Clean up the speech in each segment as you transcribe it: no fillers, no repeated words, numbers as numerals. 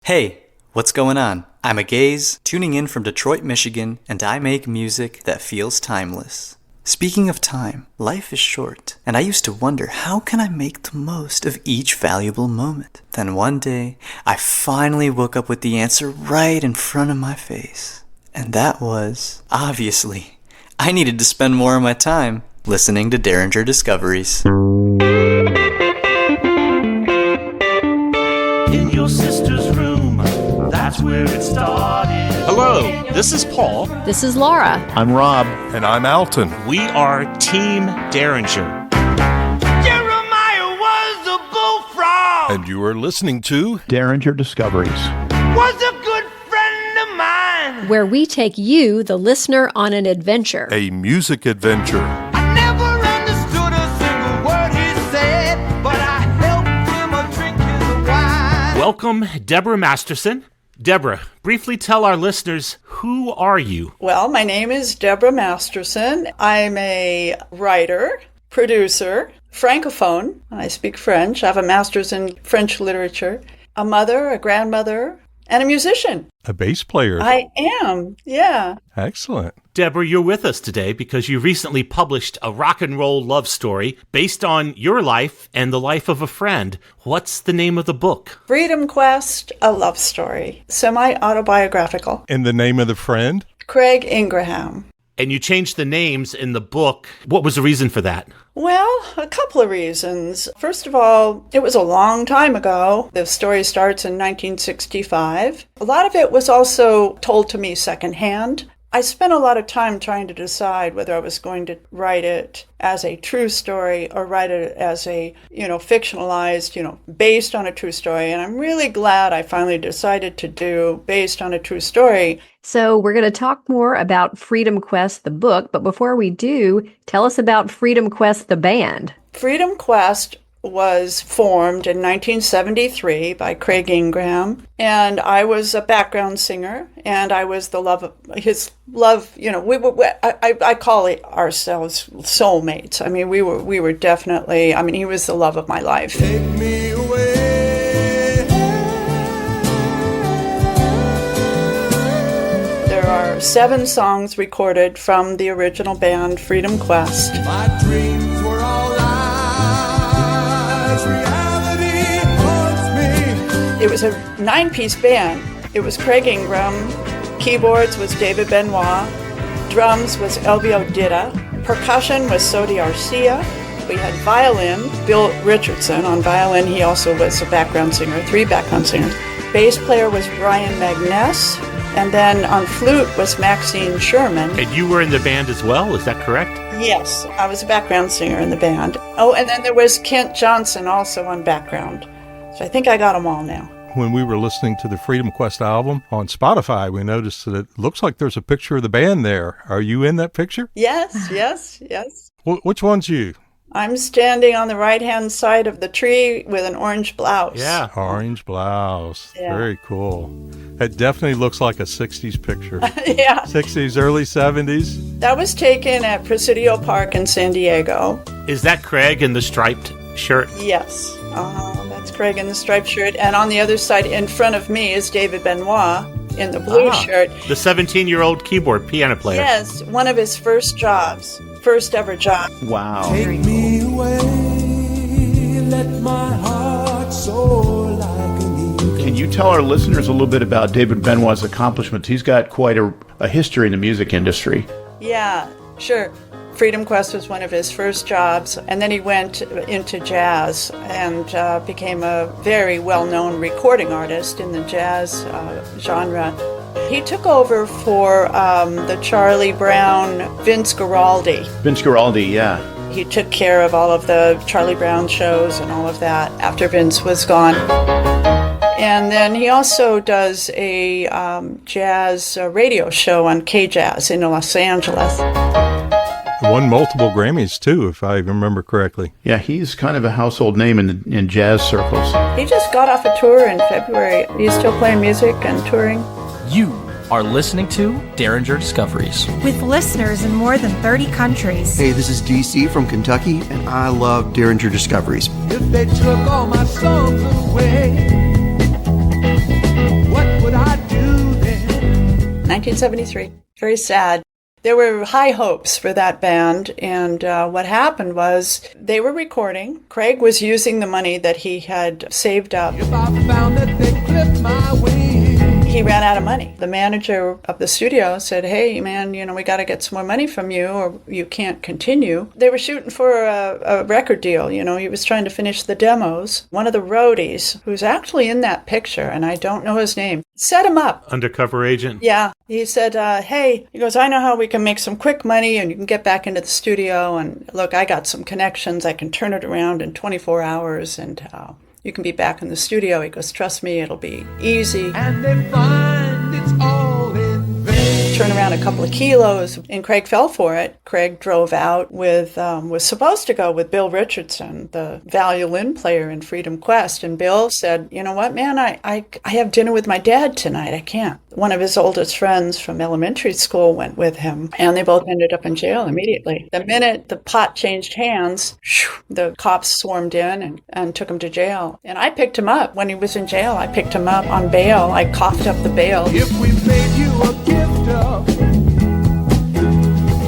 Hey, what's going on? I'm a gaze, tuning in from Detroit, Michigan, and I make music that feels timeless. Speaking of time, life is short, and I used to wonder how can I make the most of each valuable moment. Then one day, I finally woke up with the answer right in front of my face. And that was, obviously, I needed to spend more of my time listening to Derringer Discoveries. In your sister's room, that's where it started. Hello, this is Paul. This is Laura. I'm Rob. And I'm Alton. We are Team Derringer. Jeremiah was a bullfrog. And you are listening to Derringer Discoveries. Was a good friend of mine. Where we take you, the listener, on an adventure. a music adventure. I never understood a single word he said, but I helped him a drink his wine. Welcome, Debora Masterson. Debora, briefly tell our listeners, who are you? Well, my name is Debora Masterson. I'm a writer, producer, francophone. I speak French. I have a master's in French literature, a mother, a grandmother, and a musician. A bass player. I am, yeah. Excellent. Debora, you're with us today because you recently published a rock and roll love story based on your life and the life of a friend. What's the name of the book? Freedom Quest, a love story, semi-autobiographical. And the name of the friend? Craig Ingraham. And you changed the names in the book. What was the reason for that? Well, a couple of reasons. First of all, it was a long time ago. The story starts in 1965. A lot of it was also told to me secondhand. I spent a lot of time trying to decide whether I was going to write it as a true story or write it as a, fictionalized, based on a true story. And I'm really glad I finally decided to do based on a true story. So we're going to talk more about Freedom Quest, the book. But before we do, tell us about Freedom Quest, the band. Freedom Quest was formed in 1973 by Craig Ingraham, and I was a background singer, and I was his love. I call it ourselves soulmates. I mean, we were definitely. I mean, he was the love of my life. Take me away. There are 7 songs recorded from the original band Freedom Quest. My dreams were all lies. Reality haunts me. It was a 9-piece band. It was Craig Ingraham. Keyboards was David Benoit. Drums was Elvio Ditta. Percussion was Sodi Arcia. We had violin, Bill Richardson on violin. He also was a background singer, 3 background singers. Bass player was Brian Magness. And then on flute was Maxine Sherman. And you were in the band as well, is that correct? Yes, I was a background singer in the band. Oh, and then there was Kent Johnson also on background. So I think I got them all now. When we were listening to the Freedom Quest album on Spotify, we noticed that it looks like there's a picture of the band there. Are you in that picture? Yes. Which one's you? I'm standing on the right-hand side of the tree with an orange blouse. Yeah. Orange blouse. Yeah. Very cool. It definitely looks like a 60s picture. Yeah. 60s, early 70s. That was taken at Presidio Park in San Diego. Is that Craig in the striped shirt? Yes. That's Craig in the striped shirt. And on the other side, in front of me, is David Benoit in the blue shirt. The 17-year-old keyboard piano player. Yes, one of his first ever job. Wow. Take me away. Let my heart soar like an eagle. Can you tell our listeners a little bit about David Benoit's accomplishments? He's got quite a history in the music industry. Yeah, sure. Freedom Quest was one of his first jobs, and then he went into jazz and became a very well-known recording artist in the jazz genre. He took over for the Charlie Brown, Vince Guaraldi. Vince Guaraldi, yeah. He took care of all of the Charlie Brown shows and all of that after Vince was gone. And then he also does a jazz radio show on K-Jazz in Los Angeles. Won multiple Grammys, too, if I remember correctly. Yeah, he's kind of a household name in jazz circles. He just got off a tour in February. He's still playing music and touring. You are listening to Derringer Discoveries. With listeners in more than 30 countries. Hey, this is DC from Kentucky, and I love Derringer Discoveries. If they took all my songs away, 1973. Very sad. There were high hopes for that band, and what happened was they were recording. Craig was using the money that he had saved up. If I found that they clipped my wings. He ran out of money. The manager of the studio said, hey, man, we got to get some more money from you or you can't continue. They were shooting for a record deal. He was trying to finish the demos. One of the roadies, who's actually in that picture, and I don't know his name, set him up. Undercover agent. Yeah. He said, hey, he goes, I know how we can make some quick money and you can get back into the studio. And look, I got some connections. I can turn it around in 24 hours and you can be back in the studio. He goes, trust me, it'll be easy. And they find it's all in vain. Turn around a couple of kilos, and Craig fell for it. Craig drove out with, was supposed to go with Bill Richardson, the violin player in Freedom Quest. And Bill said, you know what, man, I have dinner with my dad tonight. I can't. One of his oldest friends from elementary school went with him, and they both ended up in jail immediately. The minute the pot changed hands, the cops swarmed in and took him to jail. And I picked him up. When he was in jail, I picked him up on bail. I coughed up the bail. If we made you a gift of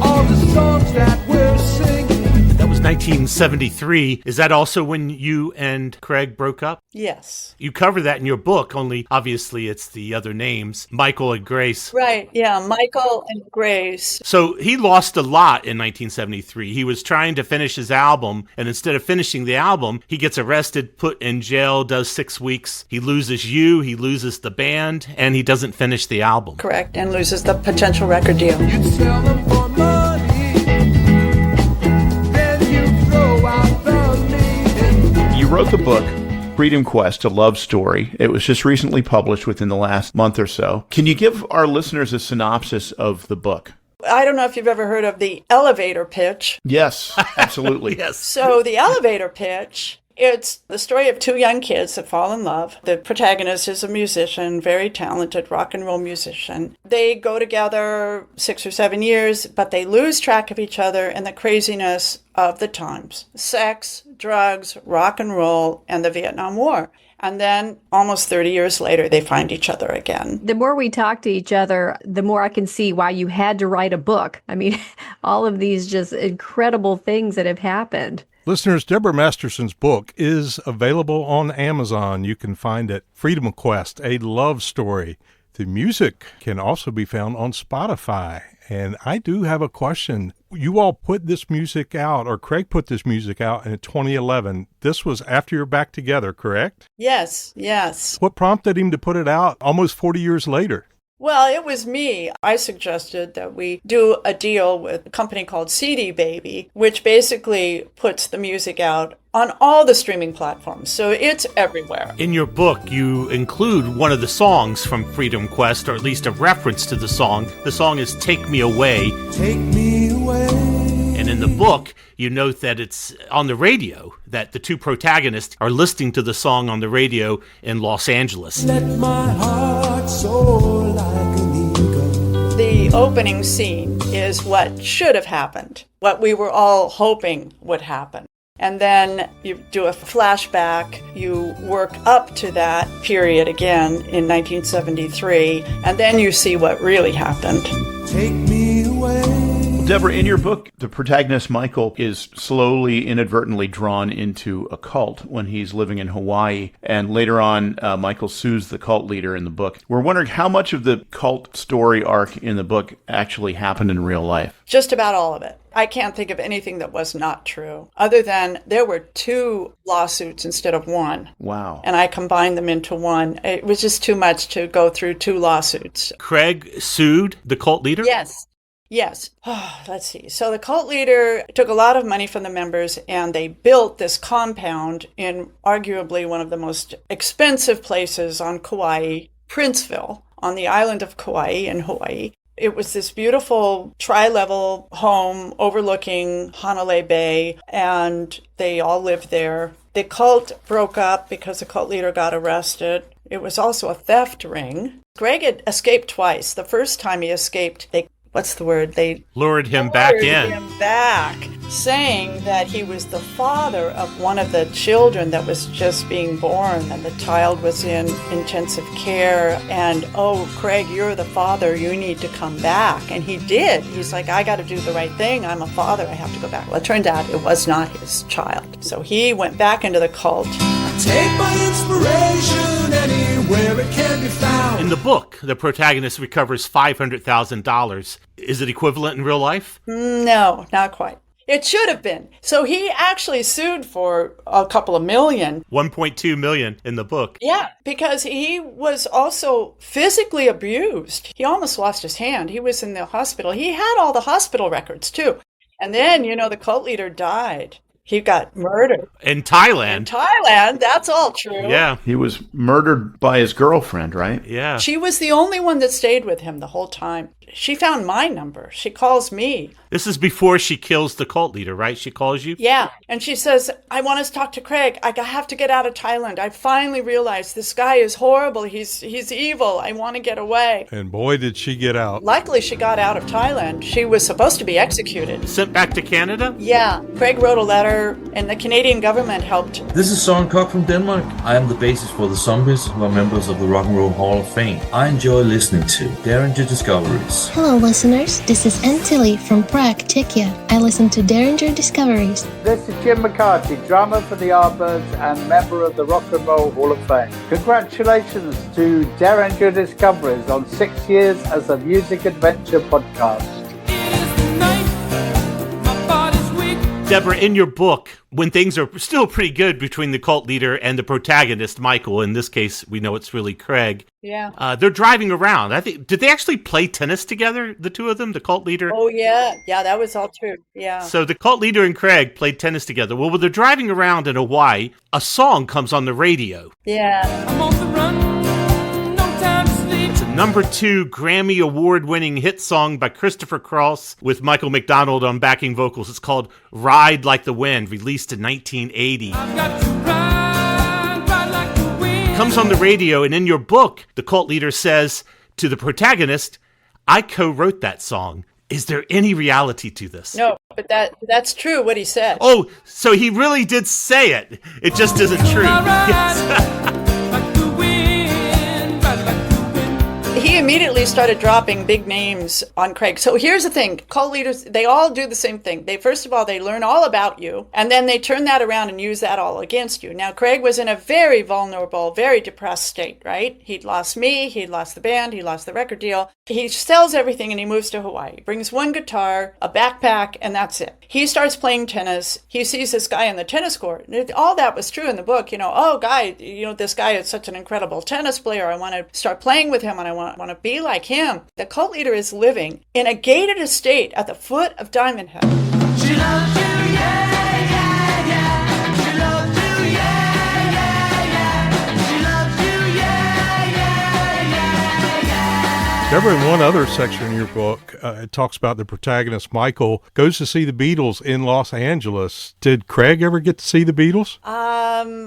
all the songs that we're singing. That was 1973. Is that also when you and Craig broke up? Yes. You cover that in your book, only obviously it's the other names, Michael and Grace. Right, yeah, Michael and Grace. So he lost a lot in 1973. He was trying to finish his album, and instead of finishing the album, he gets arrested, put in jail, does 6 weeks. He loses you, he loses the band, and he doesn't finish the album. Correct, and loses the potential record deal. You'd sell them for money, then you throw out the meaning. You wrote the book Freedom Quest, a love story. It was just recently published within the last month or so. Can you give our listeners a synopsis of the book? I don't know if you've ever heard of the elevator pitch. Yes, absolutely. Yes. So the elevator pitch, it's the story of two young kids that fall in love. The protagonist is a musician, very talented rock and roll musician. They go together 6 or 7 years, but they lose track of each other in the craziness of the times. Sex, drugs, rock and roll, and the Vietnam War. And then almost 30 years later, they find each other again. The more we talk to each other, the more I can see why you had to write a book. I mean, all of these just incredible things that have happened. Listeners, Debora Masterson's book is available on Amazon. You can find it, Freedom Quest, a love story. The music can also be found on Spotify. And I do have a question. You all put this music out, or Craig put this music out in 2011. This was after you're back together, correct? Yes, yes. What prompted him to put it out almost 40 years later? Well, it was me. I suggested that we do a deal with a company called CD Baby, which basically puts the music out on all the streaming platforms. So it's everywhere. In your book, you include one of the songs from Freedom Quest, or at least a reference to the song. The song is Take Me Away. Take me away. And in the book, you note that it's on the radio, that the two protagonists are listening to the song on the radio in Los Angeles. Let my heart soar like an eagle. The opening scene is what should have happened, what we were all hoping would happen. And then you do a flashback, you work up to that period again in 1973, and then you see what really happened. Take me away. Debora, in your book, the protagonist, Michael, is slowly, inadvertently drawn into a cult when he's living in Hawaii. And later on, Michael sues the cult leader in the book. We're wondering how much of the cult story arc in the book actually happened in real life. Just about all of it. I can't think of anything that was not true, other than there were 2 lawsuits instead of 1. Wow. And I combined them into one. It was just too much to go through 2 lawsuits. Craig sued the cult leader? Yes. Yes. Let's see. So the cult leader took a lot of money from the members, and they built this compound in arguably one of the most expensive places on Kauai, Princeville, on the island of Kauai in Hawaii. It was this beautiful tri-level home overlooking Hanalei Bay, and they all lived there. The cult broke up because the cult leader got arrested. It was also a theft ring. Greg had escaped twice. The first time he escaped, they what's the word? They lured him back lured in. him back, saying that he was the father of one of the children that was just being born, and the child was in intensive care. And, oh, Craig, you're the father. You need to come back. And he did. He's like, I got to do the right thing. I'm a father. I have to go back. Well, it turned out it was not his child. So he went back into the cult. Take my inspiration anywhere it can be found. In the book, the protagonist recovers $500,000. Is it equivalent in real life? No, not quite. It should have been. So he actually sued for a couple of million. $1.2 million in the book. Yeah, because he was also physically abused. He almost lost his hand. He was in the hospital. He had all the hospital records, too. And then, the cult leader died. He got murdered. In Thailand. In Thailand, that's all true. Yeah. He was murdered by his girlfriend, right? Yeah. She was the only one that stayed with him the whole time. She found my number. She calls me. This is before she kills the cult leader, right? She calls you? Yeah. And she says, I want to talk to Craig. I have to get out of Thailand. I finally realized this guy is horrible. He's evil. I want to get away. And boy, did she get out. Luckily, she got out of Thailand. She was supposed to be executed. Sent back to Canada? Yeah. Craig wrote a letter, and the Canadian government helped. This is Søren Koch from Denmark. I am the bassist for the Zombies, who are members of the Rock and Roll Hall of Fame. I enjoy listening to Derringer Discoveries. Hello, listeners. This is Antilly from Prague, Czechia. I listen to Derringer Discoveries. This is Jim McCarthy, drummer for the Yardbirds and member of the Rock and Roll Hall of Fame. Congratulations to Derringer Discoveries on 6 years as a music adventure podcast. Deborah, in your book, when things are still pretty good between the cult leader and the protagonist, Michael, in this case, we know it's really Craig. Yeah. They're driving around. Did they actually play tennis together, the two of them, the cult leader? Oh, yeah. Yeah, that was all true. Yeah. So the cult leader and Craig played tennis together. Well, when they're driving around in Hawaii, a song comes on the radio. Yeah. I'm on the run. It's a #2 Grammy Award-winning hit song by Christopher Cross with Michael McDonald on backing vocals. It's called Ride Like the Wind, released in 1980. I've got to ride like the wind. Comes on the radio, and in your book, the cult leader says to the protagonist, I co-wrote that song. Is there any reality to this? No, but that's true what he said. Oh, so he really did say it. It just isn't true. Yes. He immediately started dropping big names on Craig. So here's the thing. Cult leaders, they all do the same thing. First of all, they learn all about you, and then they turn that around and use that all against you. Now, Craig was in a very vulnerable, very depressed state, right? He'd lost me, he'd lost the band, he lost the record deal. He sells everything and he moves to Hawaii. Brings one guitar, a backpack, and that's it. He starts playing tennis. He sees this guy on the tennis court. All that was true in the book. This guy is such an incredible tennis player. I want to start playing with him, and I want to be like him. The cult leader is living in a gated estate at the foot of Diamond Head. She loves you, yeah, yeah, yeah. She loves you, yeah, yeah, yeah. She loves you, yeah, yeah, yeah, yeah. Deborah, in one other section in your book, it talks about the protagonist, Michael, goes to see the Beatles in Los Angeles. Did Craig ever get to see the Beatles?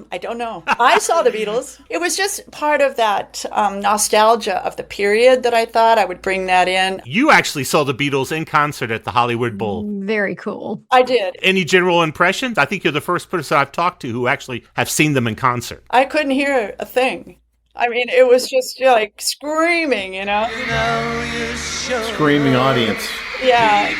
I don't know. I saw the Beatles. It was just part of that nostalgia of the period that I thought I would bring that in. You actually saw the Beatles in concert at the Hollywood Bowl. Very cool. I did. Any general impressions? I think you're the first person I've talked to who actually have seen them in concert. I couldn't hear a thing. I mean, it was just like screaming, Screaming audience. Yeah.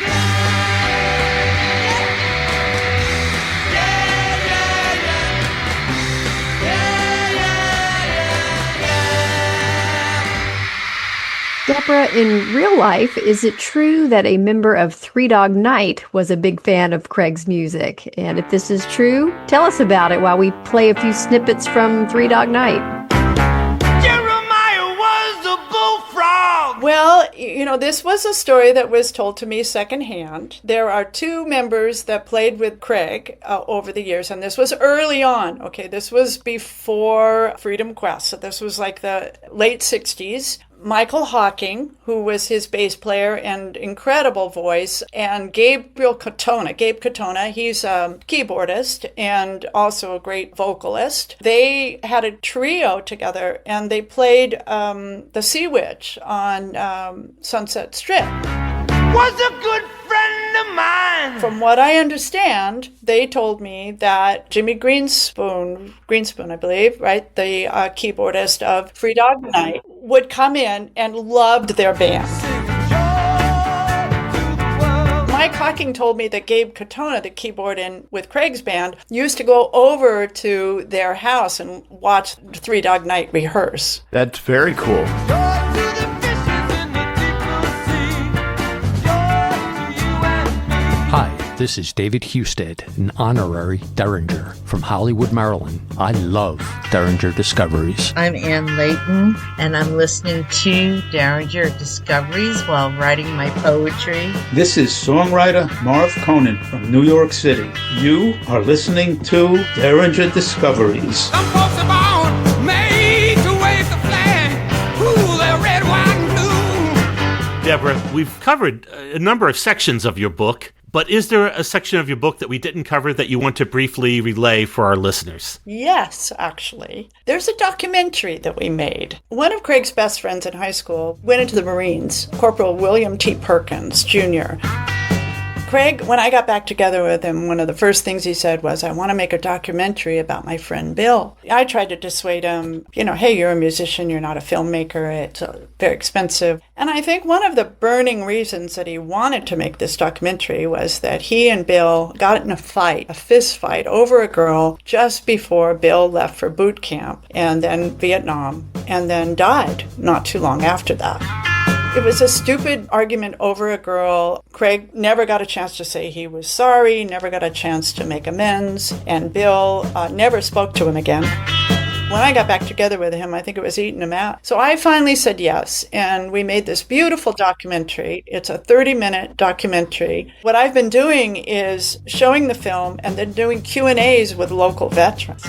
Deborah, in real life, is it true that a member of Three Dog Night was a big fan of Craig's music? And if this is true, tell us about it while we play a few snippets from Three Dog Night. Jeremiah was a bullfrog. Well, this was a story that was told to me secondhand. There are two members that played with Craig over the years, and this was early on. Okay, this was before Freedom Quest, so this was like the late 60s. Michael Hawking, who was his bass player and incredible voice, and Gabe Katona, he's a keyboardist and also a great vocalist. They had a trio together, and they played The Sea Witch on Sunset Strip. was a good friend of mine. From what I understand, they told me that Jimmy Greenspoon, I believe, right, the keyboardist of Free Dog Night, would come in and loved their band. Mike Hawking told me that Gabe Katona, the keyboard in with Craig's band, used to go over to their house and watch Three Dog Night rehearse. That's very cool. Hi, this is David Husted, an honorary Derringer from Hollywood, Maryland. I love Derringer Discoveries. I'm Ann Layton, and I'm listening to Derringer Discoveries while writing my poetry. This is songwriter Marv Conan from New York City. You are listening to Derringer Discoveries. Some folks are born made to wave the flag. Ooh, they're red, white, and blue. Deborah, we've covered a number of sections of your book. But is there a section of your book that we didn't cover that you want to briefly relay for our listeners? Yes, actually. There's a documentary that we made. One of Craig's best friends in high school went into the Marines, Corporal William T. Perkins, Jr. Craig, when I got back together with him, one of the first things he said was, I want to make a documentary about my friend Bill. I tried to dissuade him, hey, you're a musician, you're not a filmmaker, it's very expensive. And I think one of the burning reasons that he wanted to make this documentary was that he and Bill got in a fist fight over a girl just before Bill left for boot camp and then Vietnam and then died not too long after that. It was a stupid argument over a girl. Craig never got a chance to say he was sorry, never got a chance to make amends, and Bill never spoke to him again. When I got back together with him, I think it was eating him out. So I finally said yes, and we made this beautiful documentary. It's a 30-minute documentary. What I've been doing is showing the film and then doing Q&As with local veterans.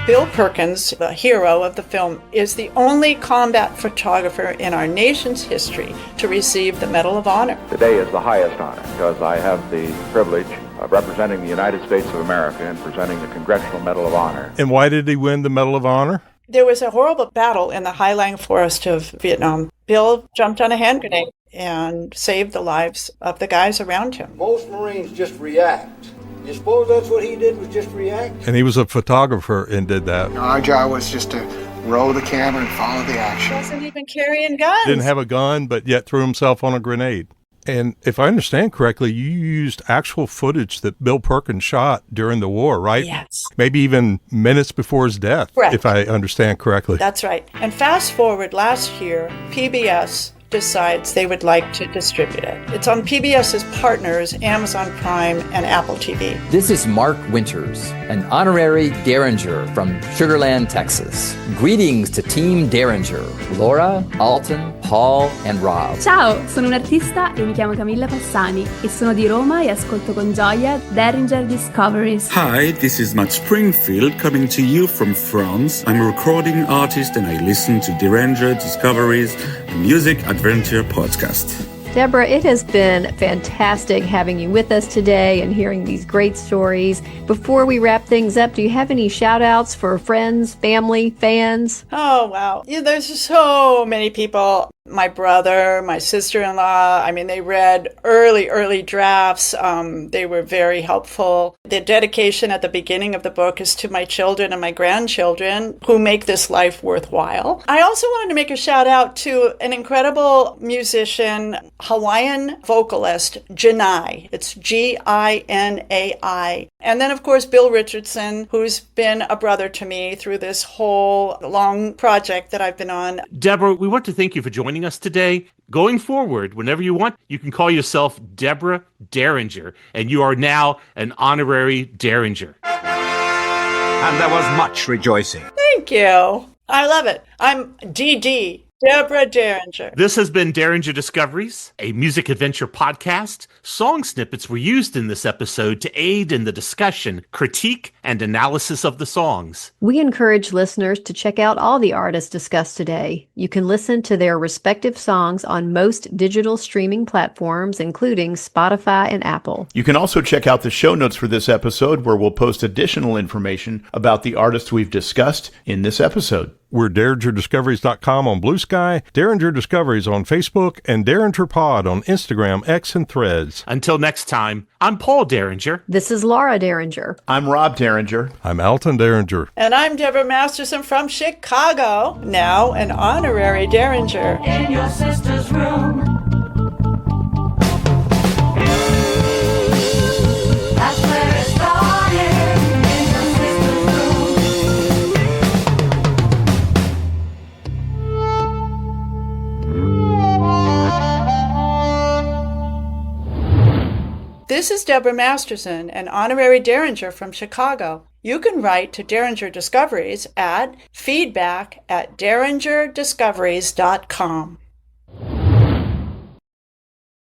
Bill Perkins, the hero of the film, is the only combat photographer in our nation's history to receive the Medal of Honor. Today is the highest honor because I have the privilege of representing the United States of America and presenting the Congressional Medal of Honor. And why did he win the Medal of Honor? There was a horrible battle in the highland forest of Vietnam. Bill jumped on a hand grenade and saved the lives of the guys around him. Most Marines just react. You suppose that's what he did, was just react? And he was a photographer and did that. Our job was just to roll the camera and follow the action. He wasn't even carrying guns. Didn't have a gun, but yet threw himself on a grenade. And if I understand correctly, you used actual footage that Bill Perkins shot during the war, right? Yes. Maybe even minutes before his death, Correct. if I understand correctly. That's right. And fast forward last year, PBS decides they would like to distribute it. It's on PBS's partners, Amazon Prime and Apple TV. This is Mark Winters, an honorary Derringer from Sugar Land, Texas. Greetings to Team Derringer, Laura, Alton, Paul, and Rob. Ciao, sono un'artista e mi chiamo Camilla Passani e sono di Roma e ascolto con gioia Derringer Discoveries. Hi, this is Matt Springfield coming to you from France. I'm a recording artist and I listen to Derringer Discoveries, a music adventure podcast. Deborah, it has been fantastic having you with us today and hearing these great stories. Before we wrap things up, do you have any shout outs for friends, family, fans? Oh, wow. Yeah, there's so many people. My brother, my sister-in-law, they read early drafts. They were very helpful. The dedication at the beginning of the book is to my children and my grandchildren who make this life worthwhile. I also wanted to make a shout out to an incredible musician, Hawaiian vocalist, Janai. It's Ginai. And then, of course, Bill Richardson, who's been a brother to me through this whole long project that I've been on. Deborah, we want to thank you for joining us today. Going forward, whenever you want, you can call yourself Deborah Derringer, and you are now an honorary Derringer. And there was much rejoicing. Thank you. I love it. I'm DD. Deborah Derringer. This has been Derringer Discoveries, a music adventure podcast. Song snippets were used in this episode to aid in the discussion, critique, and analysis of the songs. We encourage listeners to check out all the artists discussed today. You can listen to their respective songs on most digital streaming platforms, including Spotify and Apple. You can also check out the show notes for this episode, where we'll post additional information about the artists we've discussed in this episode. We're DeringerDiscoveries.com on Blue Sky, Derringer Discoveries on Facebook, and Derringer Pod on Instagram, X, and Threads. Until next time, I'm Paul Derringer. This is Laura Derringer. I'm Rob Derringer. I'm Alton Derringer. And I'm Debora Masterson from Chicago, now an honorary Derringer. In your sister's room. That's where it started. In your sister's room. This is Debora Masterson, an honorary Derringer from Chicago. You can write to Derringer Discoveries at feedback@DeringerDiscoveries.com.